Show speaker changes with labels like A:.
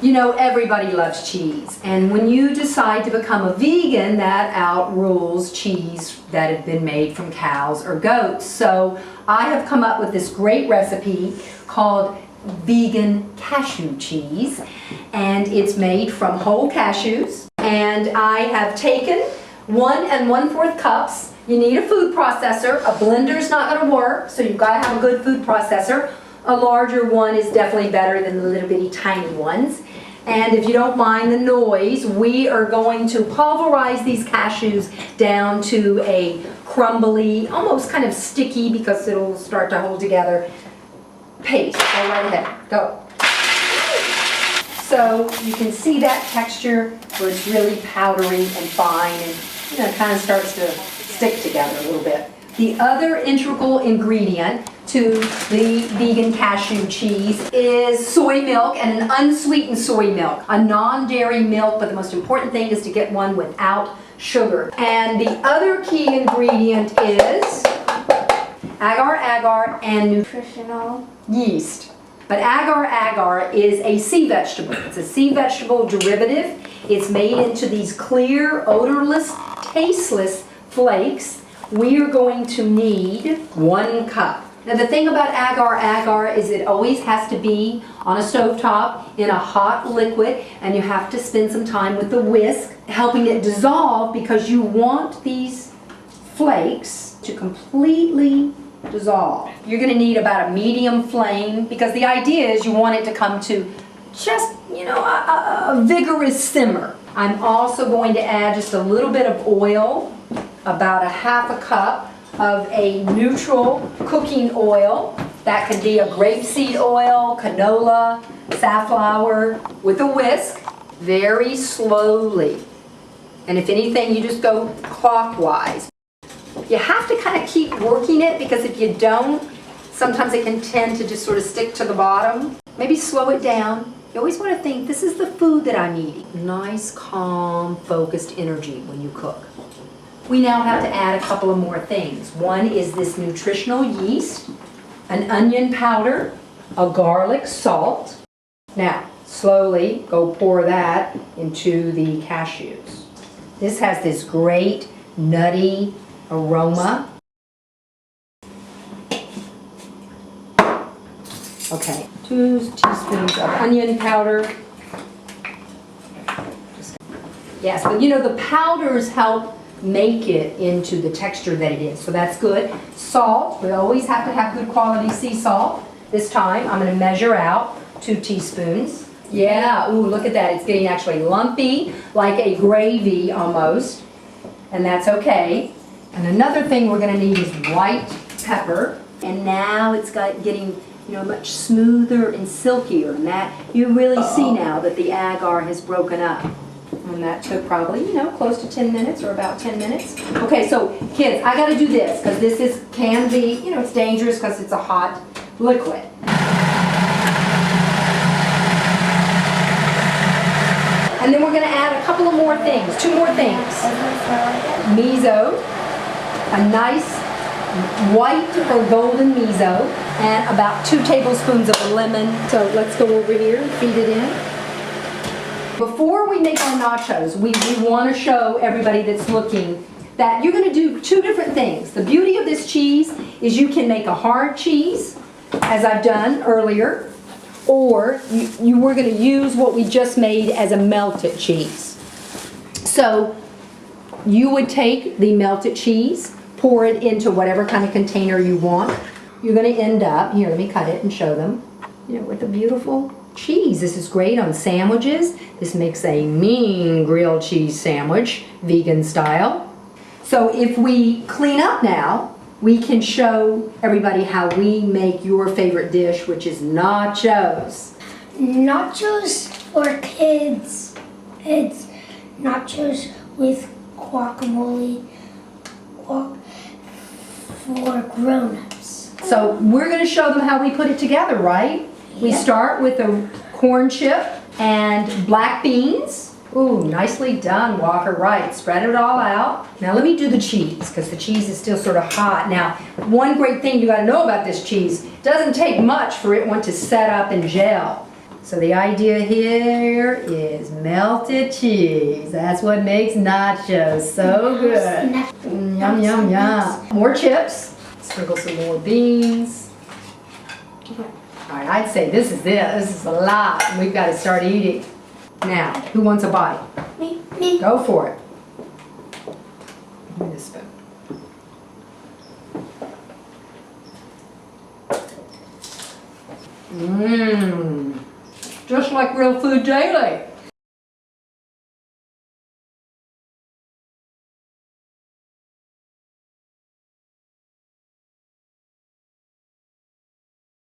A: You know, everybody loves cheese, and when you decide to become a vegan, that outrules cheese that have been made from cows or goats. So I have come up with this great recipe called vegan cashew cheese, and it's made from whole cashews. And I have taken 1 1/4 cups. You need a food processor. A blender's not going to work, so you've got to have a good food processor. A larger one is definitely better than the little bitty tiny ones. And if you don't mind the noise, we are going to pulverize these cashews down to a crumbly, almost kind of sticky because it'll start to hold together, paste. Go right ahead. Go. So you can see that texture where it's really powdery and fine, and it kind of starts to stick together a little bit. The other integral ingredient to the vegan cashew cheese is soy milk, and an unsweetened soy milk, a non-dairy milk, but the most important thing is to get one without sugar. And the other key ingredient is agar-agar and nutritional yeast. But agar-agar is a sea vegetable. It's a sea vegetable derivative. It's made into these clear, odorless, tasteless flakes. We are going to need 1 cup. Now the thing about agar-agar is it always has to be on a stovetop in a hot liquid, and you have to spend some time with the whisk helping it dissolve, because you want these flakes to completely dissolve. You're going to need about a medium flame, because the idea is you want it to come to just, a vigorous simmer. I'm also going to add just a little bit of oil, about a 1/2 cup of a neutral cooking oil. That could be a grapeseed oil, canola, safflower, with a whisk, very slowly. And if anything, you just go clockwise. You have to kind of keep working it, because if you don't, sometimes it can tend to just sort of stick to the bottom. Maybe slow it down. You always want to think, this is the food that I'm eating. Nice, calm, focused energy when you cook. We now have to add a couple of more things. One is this nutritional yeast, an onion powder, a garlic salt. Now, slowly go pour that into the cashews. This has this great nutty aroma. Okay, 2 teaspoons of onion powder. Yes, but the powders help make it into the texture that it is, so that's good. Salt, we always have to have good quality sea salt. This time I'm going to measure out 2 teaspoons. Yeah, ooh, look at that, it's getting actually lumpy, like a gravy almost, and that's okay. And another thing we're going to need is white pepper, and now it's getting much smoother and silkier, and that you really see now that the agar has broken up. And that took probably, close to 10 minutes or about 10 minutes. Okay, so kids, I got to do this because this can be, it's dangerous because it's a hot liquid. And then we're going to add a couple of more things, 2 more things. Miso, a nice white or golden miso, and about 2 tablespoons of lemon. So let's go over here and feed it in. Before we make our nachos, we want to show everybody that's looking that you're going to do 2 different things. The beauty of this cheese is you can make a hard cheese, as I've done earlier, or we're going to use what we just made as a melted cheese. So you would take the melted cheese, pour it into whatever kind of container you want. You're going to end up, here, let me cut it and show them, with a beautiful cheese. This is great on sandwiches. This makes a mean grilled cheese sandwich, vegan style. So if we clean up now, we can show everybody how we make your favorite dish, which is nachos.
B: Nachos for kids. It's nachos with guacamole for grown-ups.
A: So we're going to show them how we put it together, right? We start with a corn chip and black beans. Ooh, nicely done, Walker. Right, spread it all out. Now let me do the cheese, because the cheese is still sort of hot. Now, one great thing you got to know about this cheese, it doesn't take much for it to set up and gel. So the idea here is melted cheese. That's what makes nachos so good. Yum, yum, yum. More chips. Sprinkle some more beans. All right, I'd say this is it. This is a lot. We've got to start eating. Now, who wants a bite?
B: Me.
A: Go for it. Give me this spoon. Mmm. Just like real food daily.